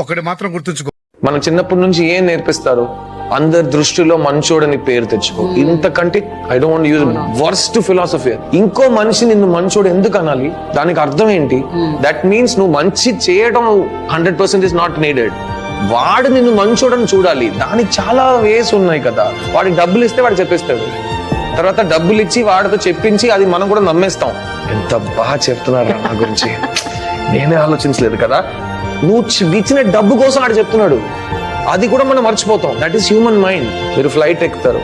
ఒకటి మాత్రం గుర్తుంచుకో, మనం చిన్నప్పటి నుంచి ఏం నేర్పిస్తారు? అందరి దృష్టిలో మంచోడని పేరు తెచ్చుకో. ఇంతకంటే I don't want use worst philosophy. ఇంకో మనిషి నిన్ను మంచోడు ఎందుకు అనాలి? దానికి అర్థం ఏంటి? దట్ మీన్స్ నువ్వు మంచి చేయడం 100% ఇస్ నాట్ నీడెడ్. వాడు నిన్ను మంచోడని చూడాలి. దానికి చాలా వేస్ ఉన్నాయి కదా. వాడికి డబ్బులు ఇస్తే వాడు చెప్పేస్తాడు, తర్వాత డబ్బులు ఇచ్చి వాడితో చెప్పించి అది మనం కూడా నమ్మేస్తాం. ఎంత బాగా చెప్తున్నాడు నా గురించి, నేనే ఆలోచించలేదు కదా. నువ్వు ఇచ్చిన డబ్బు కోసం ఆడు చెప్తున్నాడు, అది కూడా మనం మర్చిపోతాం. That is human mind. మీరు ఫ్లైట్ ఎక్కుతారు,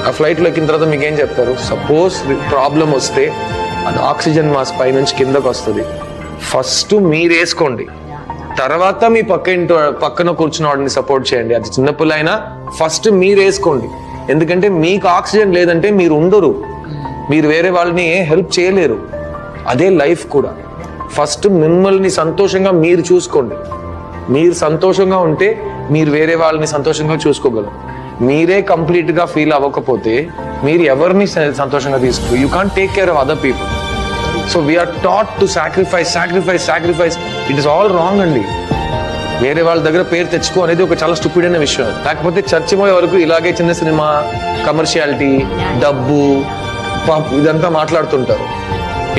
ఆ ఫ్లైట్ లో ఎక్కిన తర్వాత మీకు ఏం చెప్తారు? సపోజ్ ప్రాబ్లం వస్తే అది ఆక్సిజన్ మాస్క్ పై నుంచి కిందకు వస్తుంది. ఫస్ట్ మీరు వేసుకోండి, తర్వాత మీ పక్కన కూర్చున్న వాడిని సపోర్ట్ చేయండి. అది చిన్నపిల్లైనా ఫస్ట్ మీరు వేసుకోండి. ఎందుకంటే మీకు ఆక్సిజన్ లేదంటే మీరు ఉండరు, మీరు వేరే వాళ్ళని హెల్ప్ చేయలేరు. అదే లైఫ్ కూడా. ఫస్ట్ మిమ్మల్ని సంతోషంగా మీరు చూసుకోండి. మీరు సంతోషంగా ఉంటే మీరు వేరే వాళ్ళని సంతోషంగా చూసుకోగలరు. మీరే కంప్లీట్ గా ఫీల్ అవ్వకపోతే మీరు ఎవరిని సంతోషంగా తీసుకో. You can't take care of other people. So we are taught to sacrifice. It is all wrong అండి. వేరే వాళ్ళ దగ్గర పేరు తెచ్చుకో అనేది ఒక చాలా స్టూపిడ్ అయిన విషయం. లేకపోతే చర్చ పోయే వరకు ఇలాగే చిన్న సినిమా, కమర్షియాలిటీ, డబ్బు, ఇదంతా మాట్లాడుతుంటారు.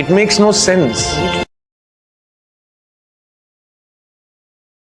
It makes no sense.